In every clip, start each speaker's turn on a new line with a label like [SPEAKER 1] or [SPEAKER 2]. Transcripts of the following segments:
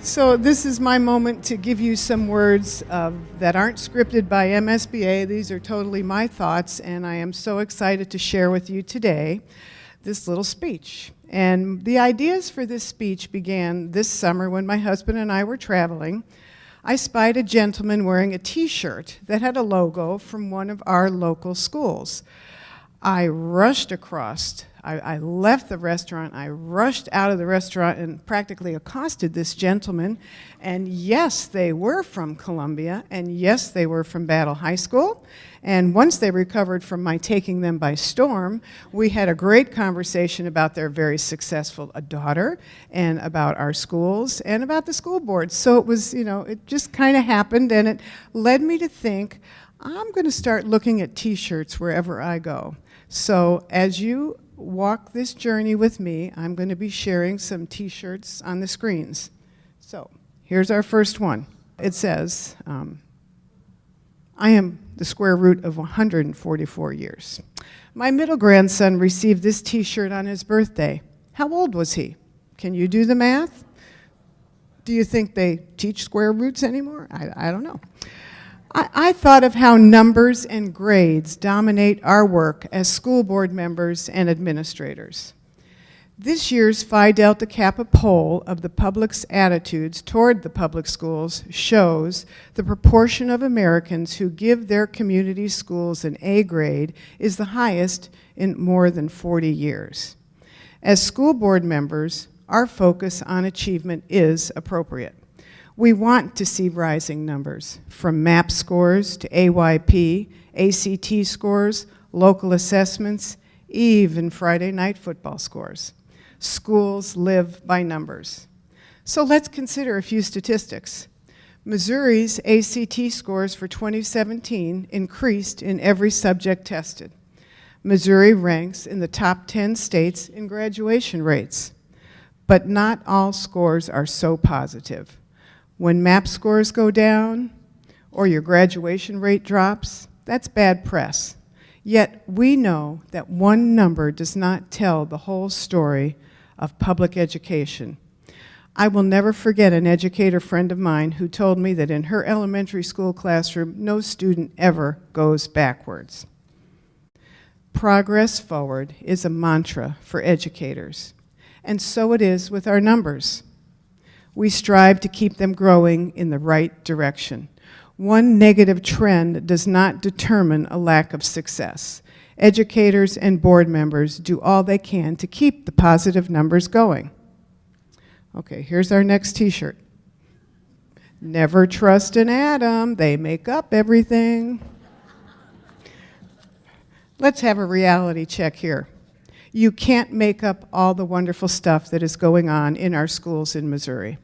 [SPEAKER 1] So this is my moment to give you some words that aren't scripted by MSBA. These are totally my thoughts, and I am so excited to share with you today this little speech. And the ideas for this speech began this summer when my husband and I were traveling. I spied a gentleman wearing a t-shirt that had a logo from one of our local schools. I rushed across. I left the restaurant, I rushed out of the restaurant and practically accosted this gentleman. And yes, they were from Columbia, and yes, they were from Battle High School. And once they recovered from my taking them by storm, we had a great conversation about their very successful daughter, and about our schools, and about the school board. So it was, it just kind of happened, and it led me to think, I'm going to start looking at t-shirts wherever I go. So as you walk this journey with me, I'm going to be sharing some t-shirts on the screens. So here's our first one. It says, I am the square root of 144 years. My middle grandson received this t-shirt on his birthday. How old was he? Can you do the math? Do you think they teach square roots anymore? I don't know. I thought of how numbers and grades dominate our work as school board members and administrators. This year's Phi Delta Kappa poll of the public's attitudes toward the public schools shows the proportion of Americans who give their community schools an A grade is the highest in more than 40 years. As school board members, our focus on achievement is appropriate. We want to see rising numbers, from MAP scores to AYP, ACT scores, local assessments, even Friday night football scores. Schools live by numbers. So let's consider a few statistics. Missouri's ACT scores for 2017 increased in every subject tested. Missouri ranks in the top 10 states in graduation rates. But not all scores are so positive. When MAP scores go down, or your graduation rate drops, that's bad press. Yet we know that one number does not tell the whole story of public education. I will never forget an educator friend of mine who told me that in her elementary school classroom, no student ever goes backwards. Progress forward is a mantra for educators, and so it is with our numbers. We strive to keep them growing in the right direction. One negative trend does not determine a lack of success. Educators and board members do all they can to keep the positive numbers going. Okay, here's our next t-shirt. Never trust an atom, they make up everything. Let's have a reality check here. You can't make up all the wonderful stuff that is going on in our schools in Missouri.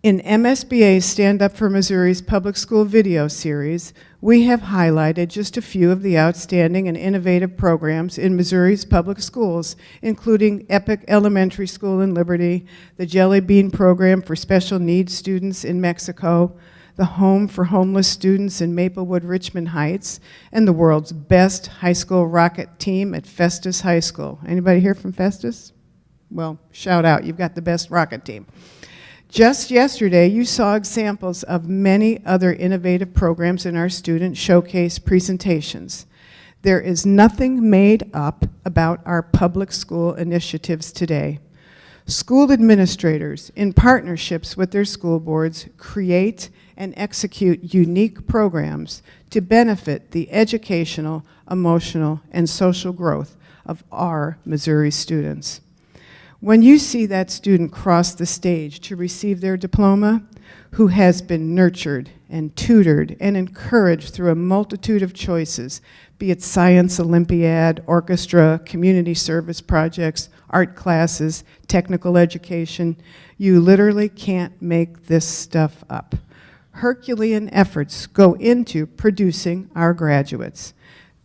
[SPEAKER 1] In MSBA's Stand Up for Missouri's public school video series, we have highlighted just a few of the outstanding and innovative programs in Missouri's public schools, including Epic Elementary School in Liberty, the Jelly Bean Program for special needs students in Mexico, the Home for Homeless Students in Maplewood, Richmond Heights, and the world's best high school rocket team at Festus High School. Anybody here from Festus? Well, shout out, you've got the best rocket team. Just yesterday, you saw examples of many other innovative programs in our student showcase presentations. There is nothing made up about our public school initiatives today. School administrators, in partnerships with their school boards, create and execute unique programs to benefit the educational, emotional, and social growth of our Missouri students. When you see that student cross the stage to receive their diploma, who has been nurtured and tutored and encouraged through a multitude of choices, be it science Olympiad, orchestra, community service projects, art classes, technical education, you literally can't make this stuff up. Herculean efforts go into producing our graduates.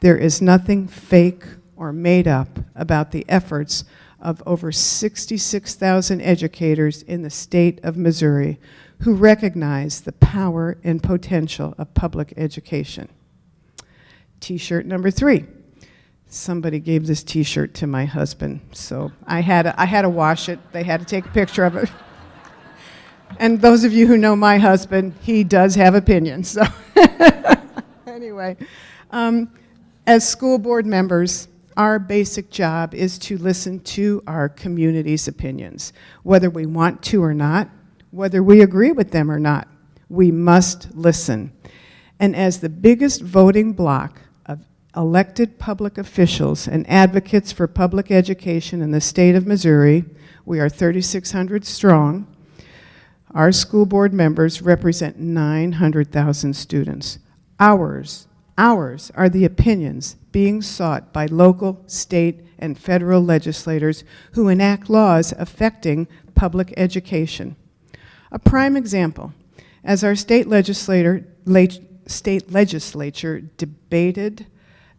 [SPEAKER 1] There is nothing fake or made up about the efforts of over 66,000 educators in the state of Missouri who recognize the power and potential of public education. T-shirt number 3. Somebody gave this t-shirt to my husband, so I had to wash it. They had to take a picture of it. And those of you who know my husband, he does have opinions. So anyway, as school board members, our basic job is to listen to our community's opinions, whether we want to or not, whether we agree with them or not. We must listen. And as the biggest voting bloc of elected public officials and advocates for public education in the state of Missouri, we are 3,600 strong. Our school board members represent 900,000 students. Ours are the opinions being sought by local, state, and federal legislators who enact laws affecting public education. A prime example, as our state legislature debated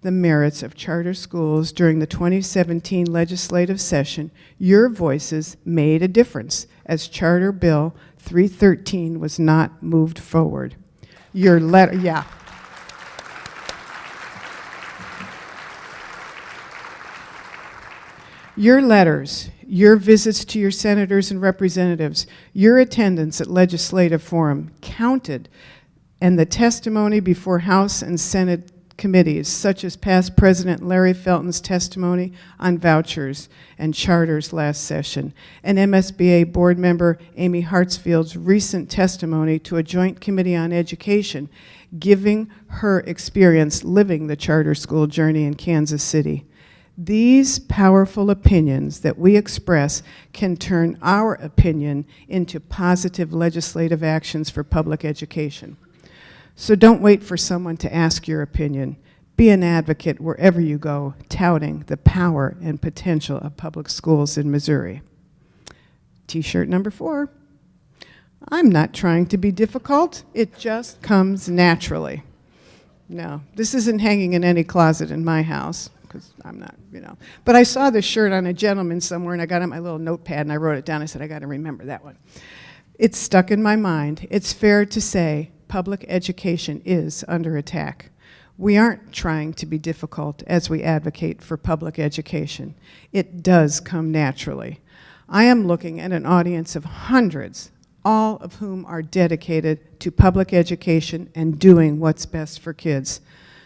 [SPEAKER 1] the merits of charter schools during the 2017 legislative session, your voices made a difference as Charter Bill 313 was not moved forward. Your letter, yeah. Your letters, your visits to your senators and representatives, your attendance at legislative forum counted, and the testimony before House and Senate committees, such as past President Larry Felton's testimony on vouchers and charters last session, and MSBA board member Amy Hartsfield's recent testimony to a joint committee on education, giving her experience living the charter school journey in Kansas City. These powerful opinions that we express can turn our opinion into positive legislative actions for public education. So don't wait for someone to ask your opinion. Be an advocate wherever you go, touting the power and potential of public schools in Missouri. T-shirt number 4. I'm not trying to be difficult. It just comes naturally. No, this isn't hanging in any closet in my house, because I'm not, But I saw this shirt on a gentleman somewhere, and I got on my little notepad, and I wrote it down. I said, I got to remember that one. It's stuck in my mind. It's fair to say public education is under attack. We aren't trying to be difficult as we advocate for public education. It does come naturally. I am looking at an audience of hundreds, all of whom are dedicated to public education and doing what's best for kids.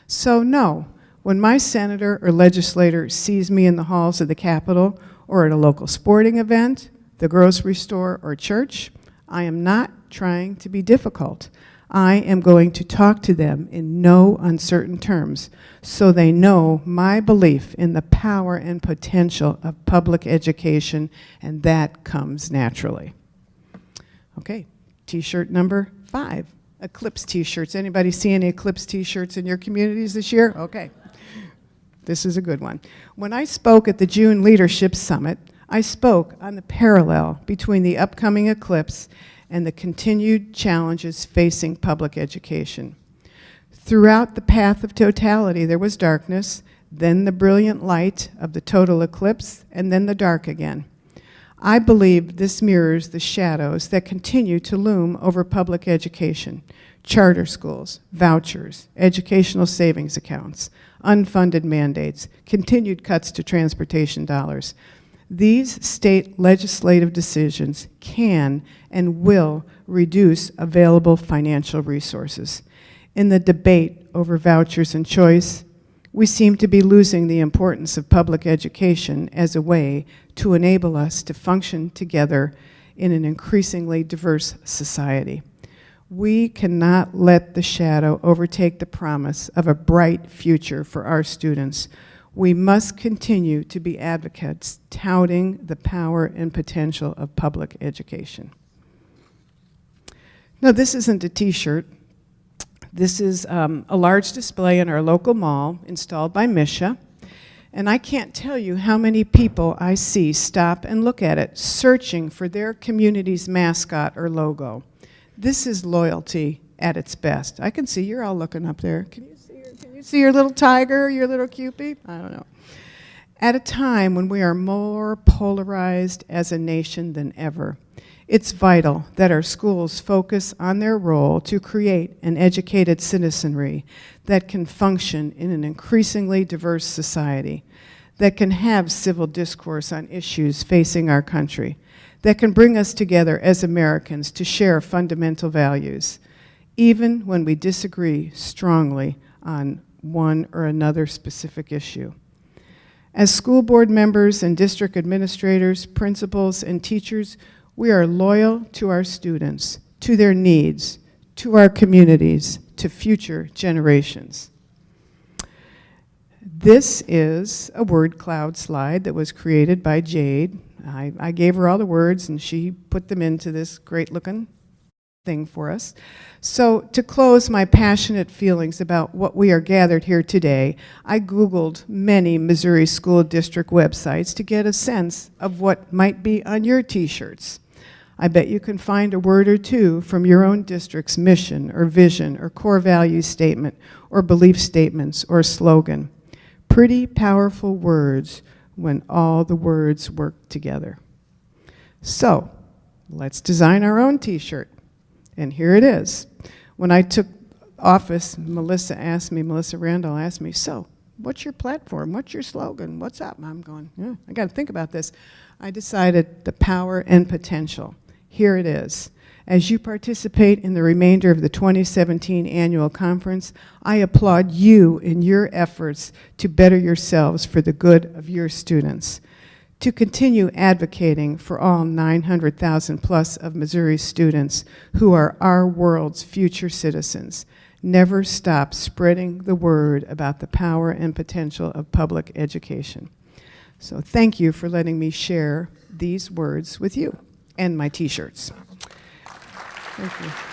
[SPEAKER 1] So no, when my senator or legislator sees me in the halls of the Capitol or at a local sporting event, the grocery store, or church, I am not trying to be difficult. I am going to talk to them in no uncertain terms so they know my belief in the power and potential of public education, and that comes naturally. Okay, T-shirt number 5, Eclipse T-shirts. Anybody see any Eclipse T-shirts in your communities this year? Okay, this is a good one. When I spoke at the June Leadership Summit, I spoke on the parallel between the upcoming eclipse and the continued challenges facing public education. Throughout the path of totality, there was darkness, then the brilliant light of the total eclipse, and then the dark again. I believe this mirrors the shadows that continue to loom over public education: charter schools, vouchers, educational savings accounts, unfunded mandates, continued cuts to transportation dollars. These state legislative decisions can and will reduce available financial resources. In the debate over vouchers and choice, we seem to be losing the importance of public education as a way to enable us to function together in an increasingly diverse society. We cannot let the shadow overtake the promise of a bright future for our students. We must continue to be advocates touting the power and potential of public education. Now, this isn't a T-shirt. This is a large display in our local mall installed by Misha. And I can't tell you how many people I see stop and look at it, searching for their community's mascot or logo. This is loyalty at its best. I can see you're all looking up there. Can you see your little tiger, your little Cupid? I don't know. At a time when we are more polarized as a nation than ever, it's vital that our schools focus on their role to create an educated citizenry that can function in an increasingly diverse society. that can have civil discourse on issues facing our country, that can bring us together as Americans to share fundamental values, even when we disagree strongly on one or another specific issue. As school board members and district administrators, principals, and teachers, we are loyal to our students, to their needs, to our communities, to future generations. This is a word cloud slide that was created by Jade. I gave her all the words and she put them into this great looking thing for us. So to close my passionate feelings about what we are gathered here today, I Googled many Missouri school district websites to get a sense of what might be on your t-shirts. I bet you can find a word or two from your own district's mission or vision or core value statement or belief statements or slogan. Pretty powerful words when all the words work together. So, let's design our own t-shirt. And here it is. When I took office, Melissa Randall asked me, so, what's your platform? What's your slogan? What's up? I'm going, yeah, I got to think about this. I decided the power and potential. Here it is. As you participate in the remainder of the 2017 annual conference, I applaud you in your efforts to better yourselves for the good of your students, to continue advocating for all 900,000 plus of Missouri students who are our world's future citizens. Never stop spreading the word about the power and potential of public education. So thank you for letting me share these words with you and my t-shirts. Thank you.